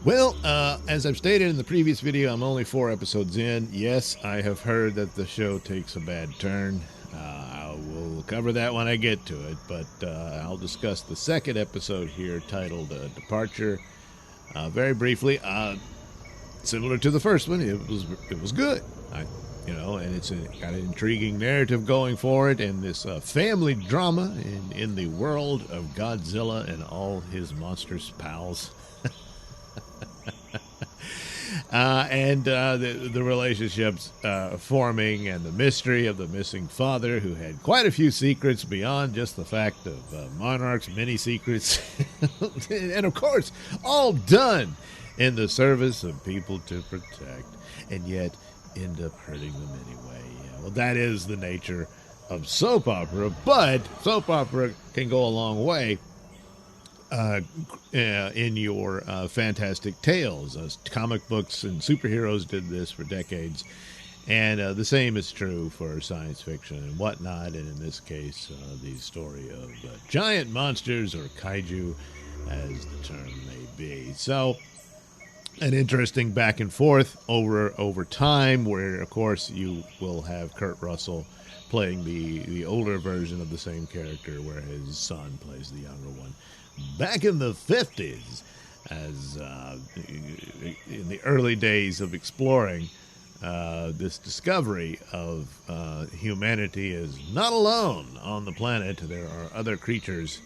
Well, as I've stated in the previous video, I'm only 4 episodes in. Yes, I have heard that the show takes a bad turn. I will cover that when I get to it, but I'll discuss the second episode here titled Departure very briefly. Similar to the first one, it was good. And it's a kind of intriguing narrative going for it, and this family drama in the world of Godzilla and all his monstrous pals. The relationships forming, and the mystery of the missing father, who had quite a few secrets beyond just the fact of Monarch's many secrets. And of course, all done in the service of people to protect, and yet end up hurting them anyway. Yeah, well, that is the nature of soap opera, but soap opera can go a long way in your fantastic tales. Comic books and superheroes did this for decades, and the same is true for science fiction and whatnot, and in this case, the story of giant monsters, or kaiju, as the term may be. So, an interesting back and forth over time, where, of course, you will have Kurt Russell playing the older version of the same character, where his son plays the younger one. Back in the 50s, as in the early days of exploring this discovery of humanity is not alone on the planet. There are other creatures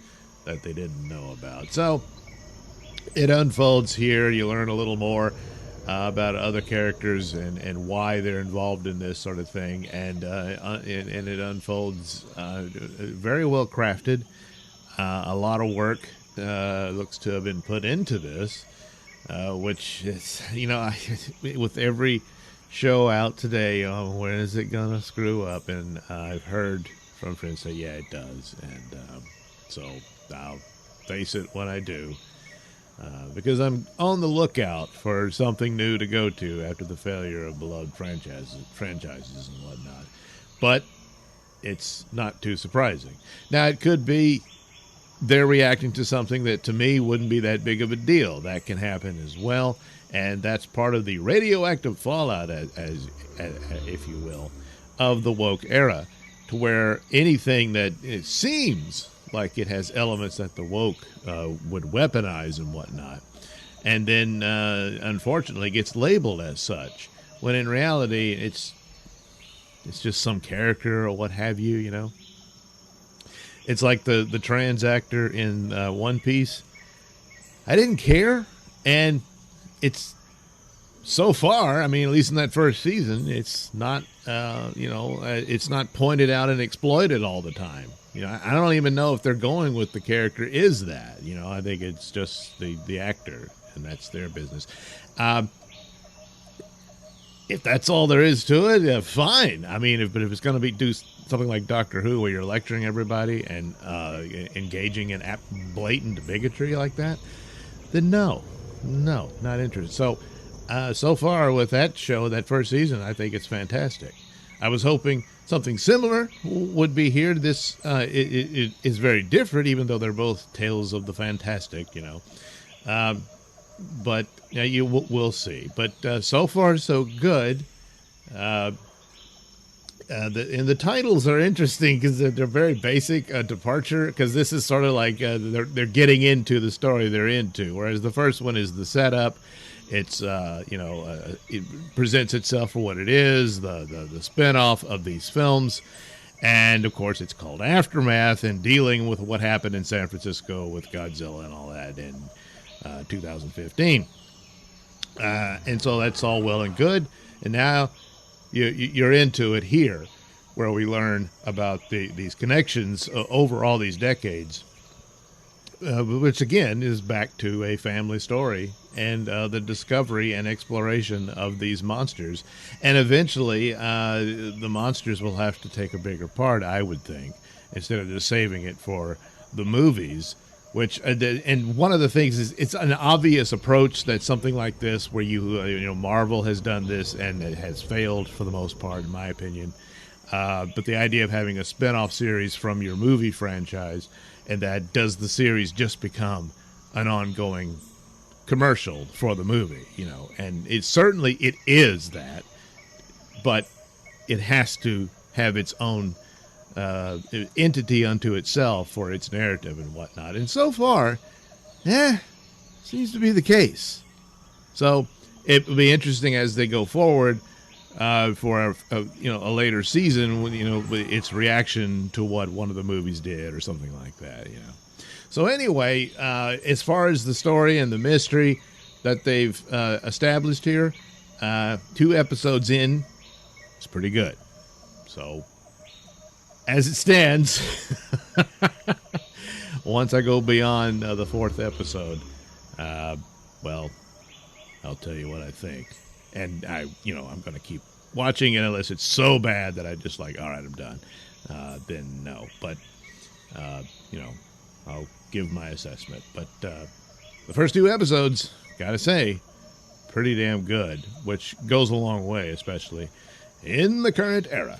that they didn't know about. So it unfolds here. You learn a little more about other characters and why they're involved in this sort of thing, and it unfolds very well crafted. A lot of work looks to have been put into this, which is, with every show out today, when is it gonna screw up? And I've heard from friends say, yeah, it does, and so I'll face it when I do. Because I'm on the lookout for something new to go to after the failure of beloved franchises and whatnot. But it's not too surprising. Now, it could be they're reacting to something that to me wouldn't be that big of a deal. That can happen as well. And that's part of the radioactive fallout, as if you will, of the woke era, to where anything that it seems like it has elements that the woke would weaponize and whatnot, and then unfortunately gets labeled as such, when in reality it's just some character or what have you. It's like the trans actor in One Piece. I didn't care, and it's so far, at least in that first season, it's not it's not pointed out and exploited all the time. I don't even know if they're going with the character is that. I think it's just the actor, and that's their business. If that's all there is to it, fine. But if it's going to do something like Doctor Who, where you're lecturing everybody and engaging in blatant bigotry like that, then no, not interested. So far with that show, that first season, I think it's fantastic. I was hoping something similar would be here. This it is very different, even though they're both tales of the fantastic, but we'll see. But so far, so good. And the titles are interesting because they're very basic. Departure, because this is sort of like they're getting into the story they're into, whereas the first one is the setup. It's it presents itself for what it is, the spinoff of these films, and of course it's called Aftermath, and dealing with what happened in San Francisco with Godzilla and all that in 2015. And so that's all well and good, and now you're into it here, where we learn about these connections over all these decades, which again is back to a family story and the discovery and exploration of these monsters. And eventually the monsters will have to take a bigger part, I would think, instead of just saving it for the movies. Which and one of the things is, it's an obvious approach that something like this, where Marvel has done this and it has failed for the most part, in my opinion. But the idea of having a spin-off series from your movie franchise, and that does the series just become an ongoing commercial for the movie, and it is that, but it has to have its own entity unto itself for its narrative and whatnot. And so far, seems to be the case. So it will be interesting as they go forward for a later season, when its reaction to what one of the movies did or something like that. So anyway, as far as the story and the mystery that they've established here, 2 episodes in, it's pretty good. So as it stands, once I go beyond the 4th episode, well, I'll tell you what I think. And I'm going to keep watching it unless it's so bad that I just like, all right, I'm done. Then no. But, I'll give my assessment. But the first 2 episodes, gotta say, pretty damn good, which goes a long way, especially in the current era.